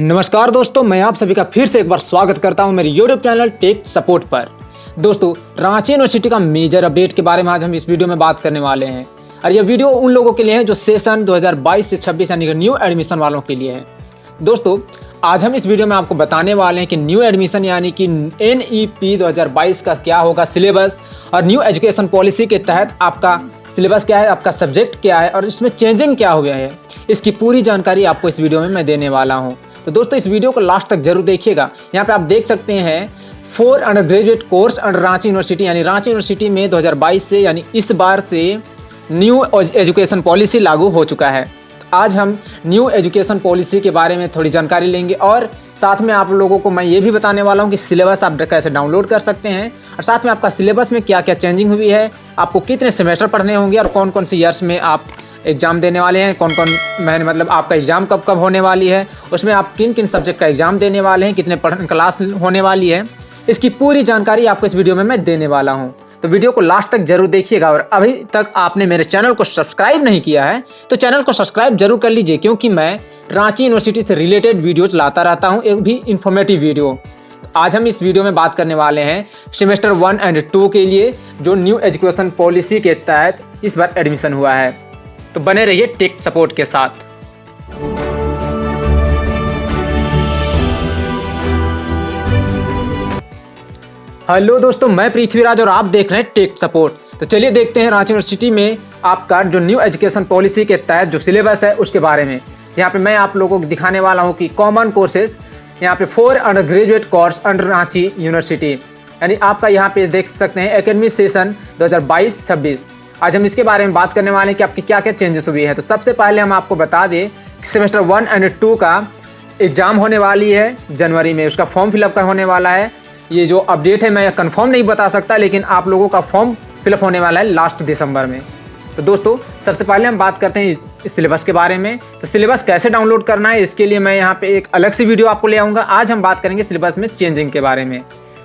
नमस्कार दोस्तों, मैं आप सभी का फिर से एक बार स्वागत करता हूं मेरे YouTube चैनल टेक सपोर्ट पर। दोस्तों, रांची यूनिवर्सिटी का मेजर अपडेट के बारे में आज हम इस वीडियो में बात करने वाले हैं और यह वीडियो उन लोगों के लिए है जो सेशन 2022 से 26 यानी कि न्यू एडमिशन वालों के लिए है। दोस्तों, आज हम इस वीडियो में आपको बताने वाले हैं कि न्यू एडमिशन यानी कि NEP 2022 का क्या होगा सिलेबस और न्यू एजुकेशन पॉलिसी के तहत आपका सिलेबस क्या है, आपका सब्जेक्ट क्या है और इसमें चेंजिंग क्या हुआ है। इसकी पूरी जानकारी आपको इस वीडियो में मैं देने वाला हूं। तो दोस्तों, इस वीडियो को लास्ट तक जरूर देखिएगा। यहाँ पे आप देख सकते हैं 4 under graduate course under Ranchi university, यानी रांची यूनिवर्सिटी में 2022 से यानी इस बार से न्यू एजुकेशन पॉलिसी लागू हो चुका है। तो आज हम न्यू एजुकेशन पॉलिसी के बारे में थोड़ी जानकारी लेंगे और साथ में आप लोगों को मैं ये भी बताने वाला हूँ कि सिलेबस आप कैसे डाउनलोड कर सकते हैं और साथ में आपका सिलेबस में क्या क्या चेंजिंग हुई है, आपको कितने सेमेस्टर पढ़ने होंगे और कौन कौन से ईयर्स में आप एग्जाम देने वाले हैं, कौन कौन महीने मतलब आपका एग्जाम कब कब होने वाली है, उसमें आप किन किन सब्जेक्ट का एग्जाम देने वाले हैं, कितने क्लास होने वाली है, इसकी पूरी जानकारी आपको इस वीडियो में मैं देने वाला हूं। तो वीडियो को लास्ट तक जरूर देखिएगा और अभी तक आपने मेरे चैनल को सब्सक्राइब नहीं किया है तो चैनल को सब्सक्राइब जरूर कर लीजिए, क्योंकि मैं रांची यूनिवर्सिटी से रिलेटेड वीडियोज लाता रहता हूँ, एक भी इंफॉर्मेटिव वीडियो। आज हम इस वीडियो में बात करने वाले हैं सेमेस्टर 1 और 2 के लिए जो न्यू एजुकेशन पॉलिसी के तहत इस बार एडमिशन हुआ है। तो बने रहिए टेक सपोर्ट के साथ। हेलो दोस्तों, मैं पृथ्वीराज और आप देख रहे हैं टेक सपोर्ट। तो चलिए देखते हैं रांची यूनिवर्सिटी में आपका जो न्यू एजुकेशन पॉलिसी के तहत जो सिलेबस है उसके बारे में। यहाँ पे मैं आप लोगों को दिखाने वाला हूँ कि कॉमन कोर्सेज यहाँ पे 4 under graduate course under Ranchi university, यानी आपका यहाँ पे देख सकते हैं एकेडमिक सेशन 2022-26। आज हम इसके बारे में बात करने वाले हैं कि आपकी क्या क्या चेंजेस हुई है। तो सबसे पहले हम आपको बता दें कि सेमेस्टर 1 और 2 का एग्जाम होने वाली है जनवरी में, उसका फॉर्म फिलअप का होने वाला है। ये जो अपडेट है मैं कंफर्म नहीं बता सकता, लेकिन आप लोगों का फॉर्म फिलअप होने वाला है लास्ट दिसंबर में। तो दोस्तों, सबसे पहले हम बात करते हैं इस सिलेबस के बारे में। तो सिलेबस कैसे डाउनलोड करना है इसके लिए मैं यहाँ पे एक अलग सी वीडियो आपको ले आऊँगा। आज हम बात करेंगे सिलेबस में चेंजिंग के बारे में।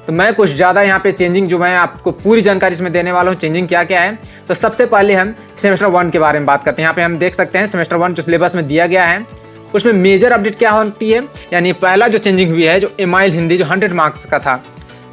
तो मैं कुछ ज़्यादा यहाँ पे चेंजिंग जो मैं आपको पूरी जानकारी इसमें देने वाला हूँ, चेंजिंग क्या क्या है। तो सबसे पहले हम सेमेस्टर 1 के बारे में बात करते हैं। यहाँ पे हम देख सकते हैं सेमेस्टर 1 जो सिलेबस में दिया गया है उसमें मेजर अपडेट क्या होती है। यानी पहला जो चेंजिंग हुई है जो एमाइल हिंदी जो 100 मार्क्स का था,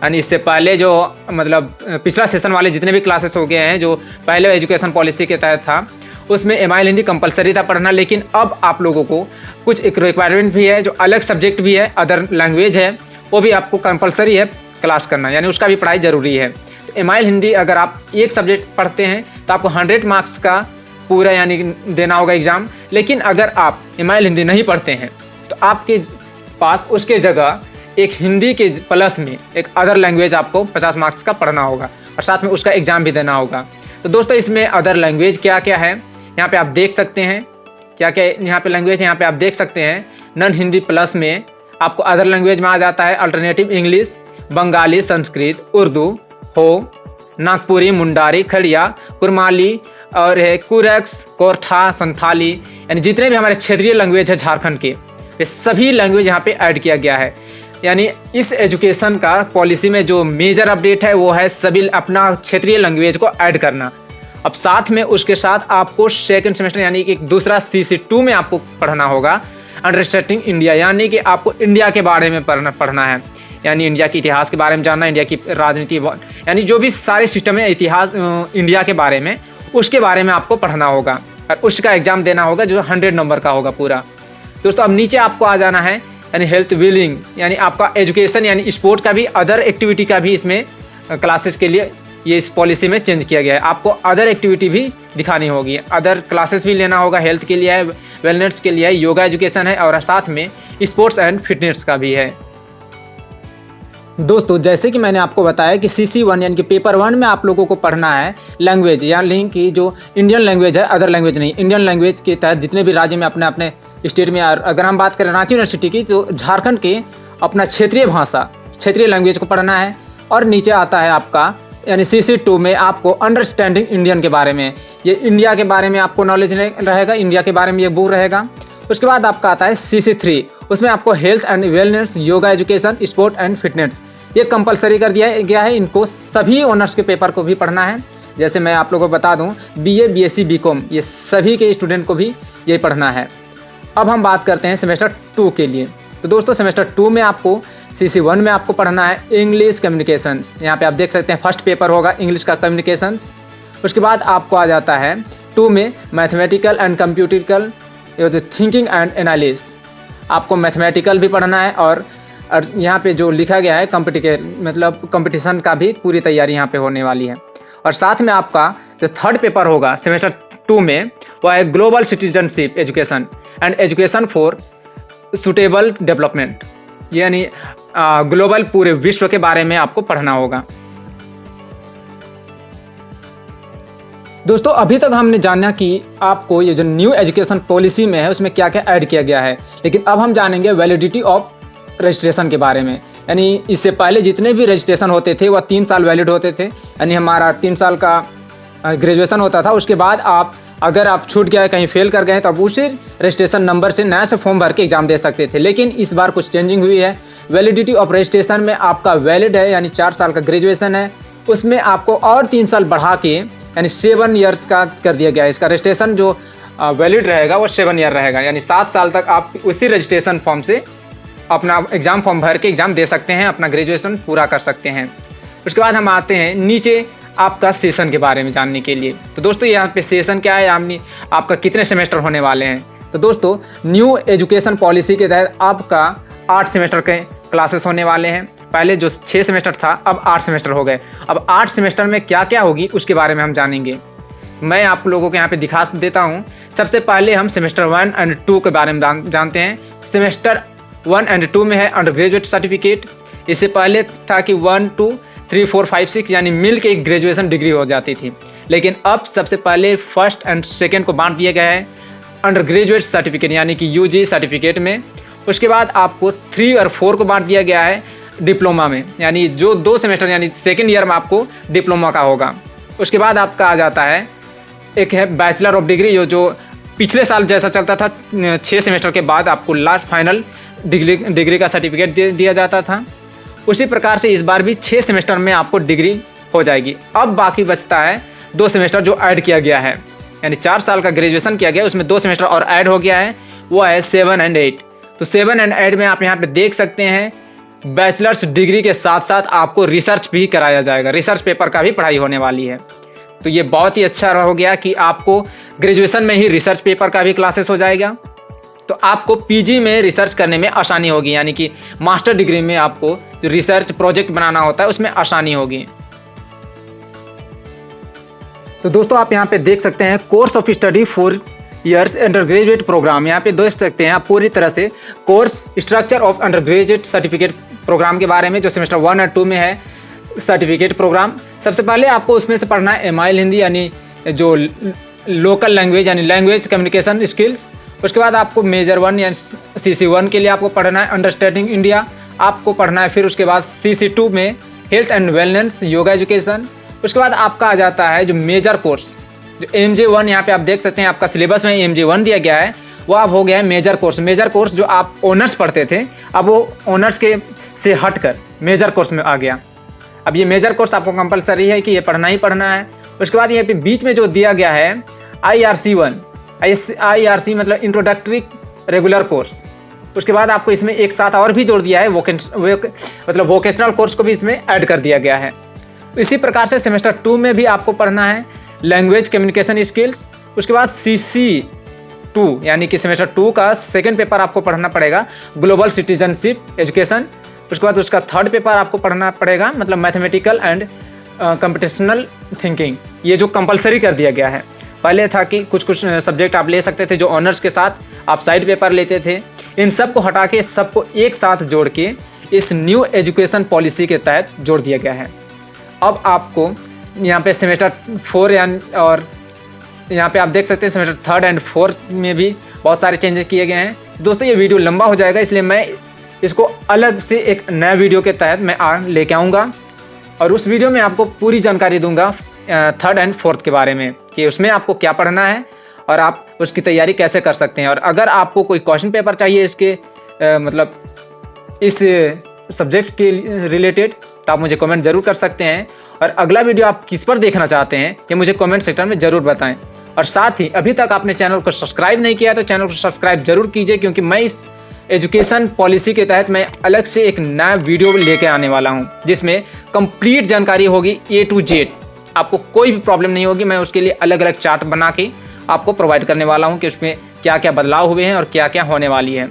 यानी इससे पहले जो मतलब पिछला सेशन वाले जितने भी क्लासेस हो गए हैं जो पहले एजुकेशन पॉलिसी के तहत था उसमें एमाइल हिंदी कंपलसरी था पढ़ना, लेकिन अब आप लोगों को कुछ एक रिक्वायरमेंट भी है, जो अलग सब्जेक्ट भी है, अदर लैंग्वेज है, वो भी आपको कंपलसरी है क्लास करना, यानी उसका भी पढ़ाई जरूरी है। तो एमाइल हिंदी अगर आप एक सब्जेक्ट पढ़ते हैं तो आपको 100 मार्क्स का पूरा यानी देना होगा एग्जाम। लेकिन अगर आप एमाइल हिंदी नहीं पढ़ते हैं तो आपके पास उसके जगह एक हिंदी के प्लस में एक अदर लैंग्वेज आपको 50 मार्क्स का पढ़ना होगा और साथ में उसका एग्जाम भी देना होगा। तो दोस्तों, इसमें अदर लैंग्वेज क्या क्या है यहाँ पे आप देख सकते हैं, क्या क्या यहाँ पे लैंग्वेज यहाँ पे आप देख सकते हैं। नॉन हिंदी प्लस में आपको अदर लैंग्वेज में आ जाता है अल्टरनेटिव इंग्लिश, बंगाली, संस्कृत, उर्दू, हो, नागपुरी, मुंडारी, खड़िया, कुरमाली और है कुरक्स, कोरठा, संथाली, यानी जितने भी हमारे क्षेत्रीय लैंग्वेज है झारखंड के, ये सभी लैंग्वेज यहाँ पे ऐड किया गया है। यानी इस एजुकेशन का पॉलिसी में जो मेजर अपडेट है वो है सभी अपना क्षेत्रीय लैंग्वेज को ऐड करना। अब साथ में उसके साथ आपको सेकंड सेमेस्टर यानी कि दूसरा CC2 में आपको पढ़ना होगा अंडरस्टैंडिंग इंडिया, यानी कि आपको इंडिया के बारे में पढ़ना है, यानी इंडिया के इतिहास के बारे में जानना, इंडिया की राजनीति, यानी जो भी सारे सिस्टम है इतिहास इंडिया के बारे में, उसके बारे में आपको पढ़ना होगा और उसका एग्जाम देना होगा जो 100 नंबर का होगा पूरा। दोस्तों, अब नीचे आपको आ जाना है यानी हेल्थ वेलिंग, यानी आपका एजुकेशन यानी स्पोर्ट का भी, अदर एक्टिविटी का भी इसमें क्लासेस के लिए ये इस पॉलिसी में चेंज किया गया है। आपको अदर एक्टिविटी भी दिखानी होगी, अदर क्लासेस भी लेना होगा, हेल्थ के लिए है, वेलनेस के लिए है, योगा एजुकेशन है और साथ में स्पोर्ट्स एंड फिटनेस का भी है। दोस्तों, जैसे कि मैंने आपको बताया कि CC1 यानी कि पेपर 1 में आप लोगों को पढ़ना है लैंग्वेज, यानी कि जो इंडियन लैंग्वेज है, अदर लैंग्वेज नहीं, इंडियन लैंग्वेज के तहत जितने भी राज्य में अपने अपने स्टेट में, अगर हम बात करें रांची यूनिवर्सिटी की तो झारखंड के अपना क्षेत्रीय भाषा, क्षेत्रीय लैंग्वेज को पढ़ना है। और नीचे आता है आपका यानी CC2 में आपको अंडरस्टैंडिंग इंडियन के बारे में, ये इंडिया के बारे में आपको नॉलेज रहेगा, इंडिया के बारे में ये बुक रहेगा। उसके बाद आपका आता है CC3, उसमें आपको health and wellness, yoga education, sport and fitness, ये कंपलसरी कर दिया गया है। इनको सभी ऑनर्स के पेपर को भी पढ़ना है। जैसे मैं आप लोगों को बता दूं BA, BSc, BCom ये सभी के स्टूडेंट को भी ये पढ़ना है। अब हम बात करते हैं सेमेस्टर 2 के लिए। तो दोस्तों सेमेस्टर 2 में आपको CC1 में आपको पढ़ना है इंग्लिश कम्युनिकेशंस। यहाँ पे आप देख सकते हैं फर्स्ट पेपर होगा इंग्लिश का कम्युनिकेशंस। उसके बाद आपको आ जाता है 2 में mathematical and computical thinking and analysis. आपको मैथमेटिकल भी पढ़ना है और यहाँ पे जो लिखा गया है कंपटीशन का भी पूरी तैयारी यहाँ पे होने वाली है। और साथ में आपका जो थर्ड पेपर होगा सेमेस्टर 2 में वह है global citizenship education and education for suitable development, यानी ग्लोबल पूरे विश्व के बारे में आपको पढ़ना होगा। दोस्तों अभी तक हमने जाना कि आपको ये जो न्यू एजुकेशन पॉलिसी में है उसमें क्या क्या ऐड किया गया है, लेकिन अब हम जानेंगे वैलिडिटी ऑफ रजिस्ट्रेशन के बारे में। यानी इससे पहले जितने भी रजिस्ट्रेशन होते थे वह 3 साल वैलिड होते थे, यानी हमारा 3 साल का ग्रेजुएशन होता था। उसके बाद अगर आप छूट गए कहीं फेल कर गए तो आप उसी रजिस्ट्रेशन नंबर से नया से फॉर्म भर के एग्जाम दे सकते थे। लेकिन इस बार कुछ चेंजिंग हुई है। वैलिडिटी ऑफ रजिस्ट्रेशन में आपका वैलिड है यानी 4 साल का ग्रेजुएशन है, उसमें आपको और 3 साल बढ़ा के यानी 7 ईयर्स का कर दिया गया है। इसका रजिस्ट्रेशन जो वैलिड रहेगा वो 7 ईयर रहेगा, यानी 7 साल तक आप उसी रजिस्ट्रेशन फॉर्म से अपना एग्जाम फॉर्म भर के एग्जाम दे सकते हैं, अपना ग्रेजुएशन पूरा कर सकते हैं। उसके बाद हम आते हैं नीचे आपका सेशन के बारे में जानने के लिए। तो दोस्तों यहाँ पे सेशन क्या है, आपका कितने सेमेस्टर होने वाले हैं। तो दोस्तों न्यू एजुकेशन पॉलिसी के तहत आपका 8 सेमेस्टर के क्लासेस होने वाले हैं। पहले जो 6 सेमेस्टर था अब 8 सेमेस्टर हो गए। अब 8 सेमेस्टर में क्या क्या होगी उसके बारे में हम जानेंगे। मैं आप लोगों को यहाँ पे दिखा देता हूँ। सबसे पहले हम सेमेस्टर 1 और 2 के बारे में जानते हैं। सेमेस्टर 1 और 2 में है अंडर ग्रेजुएट सर्टिफिकेट। इससे पहले था कि 1, 2, 3, 4, 5, 6 यानी मिल के एक ग्रेजुएशन डिग्री हो जाती थी, लेकिन अब सबसे पहले फर्स्ट एंड सेकेंड को बांट दिया गया है अंडर ग्रेजुएट सर्टिफिकेट यानी कि UG सर्टिफिकेट में। उसके बाद आपको 3 और 4 को बांट दिया गया है डिप्लोमा में, यानी जो 2 सेमेस्टर यानी सेकेंड ईयर में आपको डिप्लोमा का होगा। उसके बाद आपका आ जाता है एक है बैचलर ऑफ डिग्री, जो पिछले साल जैसा चलता था 6 सेमेस्टर के बाद आपको लास्ट फाइनल डिग्री का सर्टिफिकेट दिया जाता था। उसी प्रकार से इस बार भी 6 सेमेस्टर में आपको डिग्री हो जाएगी। अब बाकी बचता है 2 सेमेस्टर जो ऐड किया गया है, यानी 4 साल का ग्रेजुएशन किया गया उसमें 2 सेमेस्टर और ऐड हो गया है, वो है 7 और 8। तो 7 और 8 में आप यहाँ पे देख सकते हैं बैचलर्स डिग्री के साथ साथ आपको रिसर्च भी कराया जाएगा, रिसर्च पेपर का भी पढ़ाई होने वाली है। तो ये बहुत ही अच्छा हो गया कि आपको ग्रेजुएशन में ही रिसर्च पेपर का भी क्लासेस हो जाएगा। तो आपको PG में रिसर्च करने में आसानी होगी, यानी कि मास्टर डिग्री में आपको जो रिसर्च प्रोजेक्ट बनाना होता है उसमें आसानी होगी। तो दोस्तों आप यहाँ पे देख सकते हैं course of study 4 years undergraduate program. यहाँ पे देख सकते हैं आप पूरी तरह से course structure of undergraduate certificate program के बारे में, जो सेमेस्टर 1 और 2 में है सर्टिफिकेट प्रोग्राम। सबसे पहले आपको उसमें से पढ़ना है MIL हिंदी यानी जो लोकल लैंग्वेज यानी लैंग्वेज कम्युनिकेशन स्किल्स। उसके बाद आपको मेजर 1 या CC1 के लिए आपको पढ़ना है अंडरस्टैंडिंग इंडिया आपको पढ़ना है। फिर उसके बाद CC2 में health and wellness yoga education. उसके बाद आपका आ जाता है जो मेजर कोर्स जो MJ1, यहाँ पे आप देख सकते हैं आपका सिलेबस में MJ1 दिया गया है, वो अब हो गया है मेजर कोर्स। मेजर कोर्स जो आप ऑनर्स पढ़ते थे अब वो ऑनर्स के से हटकर मेजर कोर्स में आ गया। अब ये मेजर कोर्स आपको कंपलसरी है कि ये पढ़ना ही पढ़ना है। उसके बाद यहाँ पे बीच में जो दिया गया है IRC1, IRC मतलब इंट्रोडक्टरी रेगुलर कोर्स। उसके बाद आपको इसमें एक साथ और भी जोड़ दिया है मतलब वोकेशनल कोर्स को भी इसमें ऐड कर दिया गया है। इसी प्रकार से सेमेस्टर 2 में भी आपको पढ़ना है लैंग्वेज कम्युनिकेशन स्किल्स। उसके बाद CC2 यानी कि सेमेस्टर 2 का सेकेंड पेपर आपको पढ़ना पड़ेगा ग्लोबल सिटीजनशिप एजुकेशन। उसके बाद उसका थर्ड पेपर आपको पढ़ना पड़ेगा मतलब मैथमेटिकल एंड कंप्यूटेशनल थिंकिंग। ये जो कंपलसरी कर दिया गया है, पहले था कि कुछ सब्जेक्ट आप ले सकते थे जो ऑनर्स के साथ आप साइड पेपर लेते थे, इन सब को हटा के सबको एक साथ जोड़ के इस न्यू एजुकेशन पॉलिसी के तहत जोड़ दिया गया है। अब आपको यहाँ पे सेमेस्टर 4 और यहाँ पे आप देख सकते हैं सेमेस्टर 3rd और 4th में भी बहुत सारे चेंजेस किए गए हैं। दोस्तों ये वीडियो लंबा हो जाएगा, इसलिए मैं इसको अलग से एक नया वीडियो के तहत मैं लेके आऊँगा और उस वीडियो में आपको पूरी जानकारी दूंगा 3rd और 4th के बारे में कि उसमें आपको क्या पढ़ना है और आप उसकी तैयारी कैसे कर सकते हैं। और अगर आपको कोई क्वेश्चन पेपर चाहिए इसके मतलब इस सब्जेक्ट के रिलेटेड तो आप मुझे कमेंट जरूर कर सकते हैं। और अगला वीडियो आप किस पर देखना चाहते हैं ये मुझे कमेंट सेक्शन में जरूर बताएं। और साथ ही अभी तक आपने चैनल को सब्सक्राइब नहीं किया तो चैनल को सब्सक्राइब जरूर कीजिए, क्योंकि मैं इस एजुकेशन पॉलिसी के तहत मैं अलग से एक नया वीडियो लेके आने वाला हूं, जिसमें कंप्लीट जानकारी होगी A to Z। आपको कोई भी प्रॉब्लम नहीं होगी। मैं उसके लिए अलग अलग चार्ट बना के आपको प्रोवाइड करने वाला हूं कि उसमें क्या क्या बदलाव हुए हैं और क्या क्या होने वाली है।